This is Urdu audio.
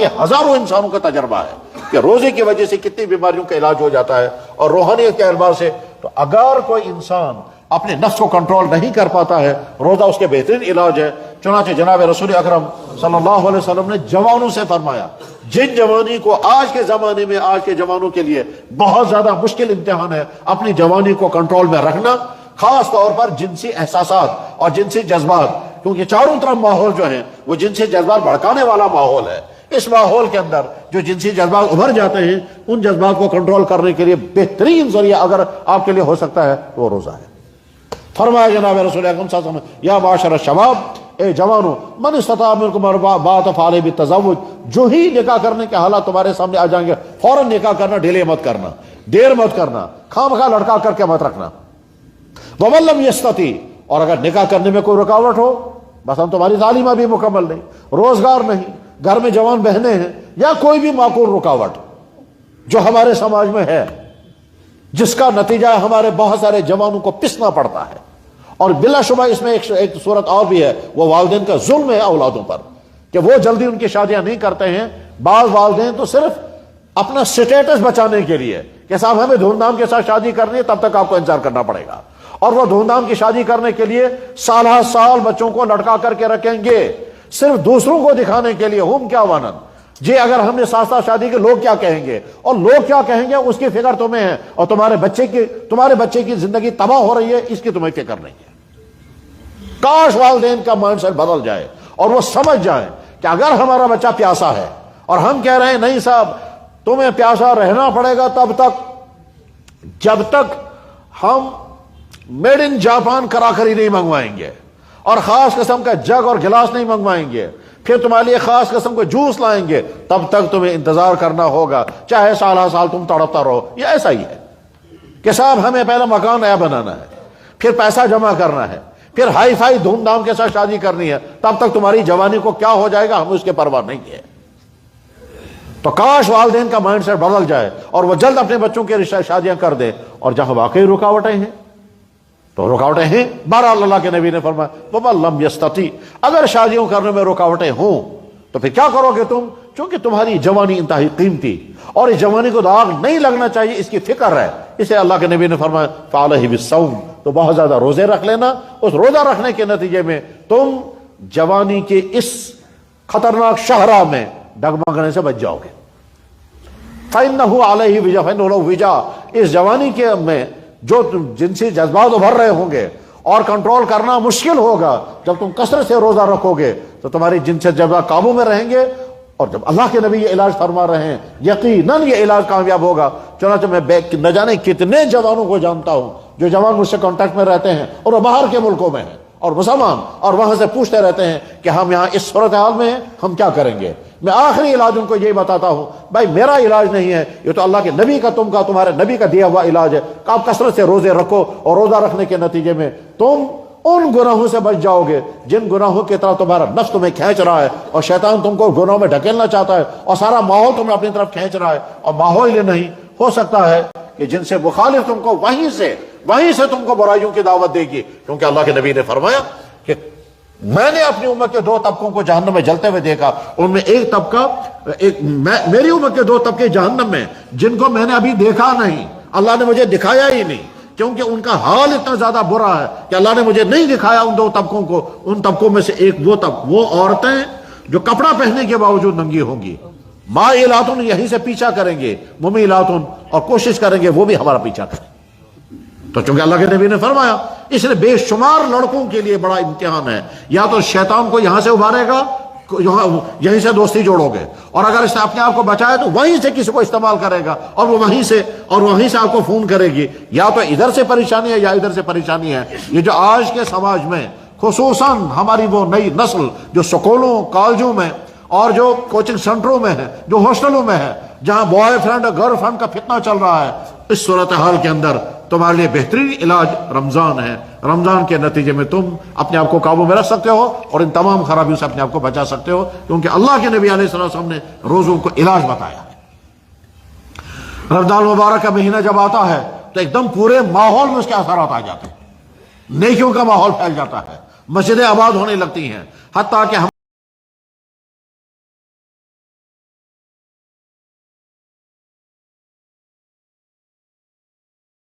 یہ ہزاروں انسانوں کا تجربہ ہے کہ روزے کی وجہ سے کتنی بیماریوں کا علاج ہو جاتا ہے اور روحانیت کے اعتبار سے. تو اگر کوئی انسان اپنے نفس کو کنٹرول نہیں کر پاتا ہے، روزہ اس کے بہترین علاج ہے. چنانچہ جناب رسول اکرم صلی اللہ علیہ وسلم نے جوانوں سے فرمایا، جن جوانی کو آج کے زمانے میں آج کے جوانوں کے لیے بہت زیادہ مشکل امتحان ہے اپنی جوانی کو کنٹرول میں رکھنا، خاص طور پر جنسی احساسات اور جنسی جذبات، کیونکہ چاروں طرف ماحول جو ہے وہ جنسی جذبات بھڑکانے والا ماحول ہے. اس ماحول کے اندر جو جنسی جذبات ابھر جاتے ہیں ان جذبات کو کنٹرول کرنے کے لیے بہترین ذریعہ اگر آپ کے لیے ہو سکتا ہے وہ روزہ ہے. فرمایا جناب رسول اکرم صلی اللہ علیہ وسلم، یا معاشر الشباب، اے جوانوں، من استطاع منکم الباءۃ فعلیہ بالتزوج، جو ہی نکاح کرنے کے حالات تمہارے سامنے آ جائیں گے فوراً نکاح کرنا، ڈیلے مت کرنا، دیر مت کرنا، خواہ لڑکا کر کے مت رکھنا. ومن لم یستطع، اور اگر نکاح کرنے میں کوئی رکاوٹ ہو، بس ہم تمہاری تعلیم ابھی مکمل نہیں، روزگار نہیں، گھر میں جوان بہنیں ہیں، یا کوئی بھی معقول رکاوٹ جو ہمارے سماج میں ہے جس کا نتیجہ ہمارے بہت سارے جوانوں کو پسنا پڑتا ہے. اور بلا شبہ اس میں ایک صورت اور بھی ہے، وہ والدین کا ظلم ہے اولادوں پر کہ وہ جلدی ان کی شادیاں نہیں کرتے ہیں. بعض والدین تو صرف اپنا سٹیٹس بچانے کے لیے کہ صاحب ہمیں دھوم دھام کے ساتھ شادی کرنی ہے، تب تک آپ کو انتظار کرنا پڑے گا، اور وہ دھوم دھام کی شادی کرنے کے لیے سال ہر سال بچوں کو لٹکا کر کے رکھیں گے صرف دوسروں کو دکھانے کے لیے. ہم کیا وانن، جی اگر ہم نے ساتھ ساتھ شادی کی لوگ کیا کہیں گے، اور لوگ کیا کہیں گے اس کی فکر تمہیں ہے، اور تمہارے بچے کی زندگی تباہ ہو رہی ہے اس کی تمہیں فکر نہیں ہے. کاش والدین کا مائنڈ سیٹ بدل جائے اور وہ سمجھ جائیں کہ اگر ہمارا بچہ پیاسا ہے اور ہم کہہ رہے ہیں نہیں صاحب تمہیں پیاسا رہنا پڑے گا تب تک جب تک ہم میڈ ان جاپان کراکری نہیں منگوائیں گے، اور خاص قسم کا جگ اور گلاس نہیں منگوائیں گے، پھر تمہارے لیے خاص قسم کو جوس لائیں گے، تب تک تمہیں انتظار کرنا ہوگا، چاہے سال ہر سال تم تڑپتا رہو. یہ ایسا ہی ہے کہ صاحب ہمیں پہلے مکان نیا بنانا ہے، پھر پیسہ جمع کرنا ہے، پھر ہائی فائی دھوم دھام کے ساتھ شادی کرنی ہے، تب تک تمہاری جوانی کو کیا ہو جائے گا ہم اس کے پرواہ نہیں ہے. تو کاش والدین کا مائنڈ سیٹ بدل جائے اور وہ جلد اپنے بچوں کے رشتہ شادیاں کر دے. اور جہاں واقعی رکاوٹیں ہیں تو رکاوٹیں ہیں، بہرحال اللہ کے نبی نے فرمایا وَمَن لَمْ يَسْتَطِعْ، اگر شادیوں کرنے میں رکاوٹیں ہوں تو پھر کیا کرو گے تم؟ چونکہ تمہاری جوانی انتہائی قیمتی اور اس جوانی کو داغ نہیں لگنا چاہیے اس کی فکر ہے، اسے اللہ کے نبی نے فرمایا فَعَلَيْهِ بِالصَّوْمِ، تو بہت زیادہ روزے رکھ لینا. اس روزہ رکھنے کے نتیجے میں تم جوانی کے اس خطرناک شاہراہ میں ڈگمگانے سے بچ جاؤ گے. فَإِنَّهُ عَلَيْهِ وِجَا، فَإِنَّهُ لَهُ وِجَا، اس جوانی کے میں جو جنسی جذبات ابھر رہے ہوں گے اور کنٹرول کرنا مشکل ہوگا، جب تم کثرت سے روزہ رکھو گے تو تمہاری جنسی جذبات قابو میں رہیں گے. اور جب اللہ کے نبی یہ علاج فرما رہے ہیں یقیناً یہ علاج کامیاب ہوگا. چنانچہ میں نہ جانے کتنے جوانوں کو جانتا ہوں جو جوان مجھ سے کانٹیکٹ میں رہتے ہیں اور وہ باہر کے ملکوں میں ہیں اور مسلمان، اور وہاں سے پوچھتے رہتے ہیں کہ ہم یہاں اس صورتحال میں ہیں، ہم کیا کریں گے. میں آخری علاج ان کو یہی بتاتا ہوں، بھائی میرا علاج نہیں ہے، یہ تو اللہ کے نبی کا تمہارے نبی کا دیا ہوا علاج ہے کہ آپ کثرت سے روزے رکھو، اور روزہ رکھنے کے نتیجے میں تم ان گناہوں سے بچ جاؤ گے جن گناہوں کی طرف تمہارا نفس تمہیں کھینچ رہا ہے، اور شیطان تم کو گناہوں میں ڈھکیلنا چاہتا ہے، اور سارا ماحول تمہیں اپنی طرف کھینچ رہا ہے. اور ماحول ہی نہیں ہو سکتا ہے کہ جن سے مخالف تم کو وہیں سے تم کو برائیوں کی دعوت دے گی، کیونکہ اللہ کے نبی نے فرمایا کہ میں نے اپنی امت کے دو طبقوں کو جہنم میں جلتے ہوئے دیکھا، ان میں ایک طبقہ میری امت کے دو طبقے جہنم میں جن کو میں نے ابھی دیکھا نہیں، اللہ نے مجھے دکھایا ہی نہیں، کیونکہ ان کا حال اتنا زیادہ برا ہے کہ اللہ نے مجھے نہیں دکھایا ان دو طبقوں کو. ان طبقوں میں سے ایک وہ عورتیں جو کپڑا پہننے کے باوجود ننگی ہوں گی، مائلاتن یہیں سے پیچھا کریں گے، ممیلاتن اور کوشش کریں گے وہ بھی ہمارا پیچھا کریں. تو چونکہ اللہ کے نبی نے فرمایا اس لیے بے شمار لڑکوں کے لیے بڑا امتحان ہے، یا تو شیطان کو یہاں سے ابھارے گا، یہیں سے دوستی جوڑو گے، اور اگر اس نے اپنے آپ کو بچایا تو وہیں سے کسی کو استعمال کرے گا، اور وہ وہیں سے آپ کو فون کرے گی. یا تو ادھر سے پریشانی ہے یا ادھر سے پریشانی ہے. یہ جو آج کے سماج میں خصوصاً ہماری وہ نئی نسل جو سکولوں کالجوں میں اور جو کوچنگ سینٹروں میں ہے، جو ہاسٹلوں میں ہے، جہاں بوائے فرینڈ اور گرل فرینڈ کا فتنہ چل رہا ہے، اس صورتحال کے اندر تمہارے لیے بہترین علاج رمضان ہے. رمضان کے نتیجے میں تم اپنے آپ کو قابو میں رکھ سکتے ہو اور ان تمام خرابیوں سے اپنے آپ کو بچا سکتے ہو، کیونکہ اللہ کے نبی علیہ السلام نے روزوں کو علاج بتایا ہے. رمضان مبارک کا مہینہ جب آتا ہے تو ایک دم پورے ماحول میں اس کے اثرات آ جاتے ہیں، نیکیوں کا ماحول پھیل جاتا ہے، مسجدیں آباد ہونے لگتی ہیں، حتیٰ کہ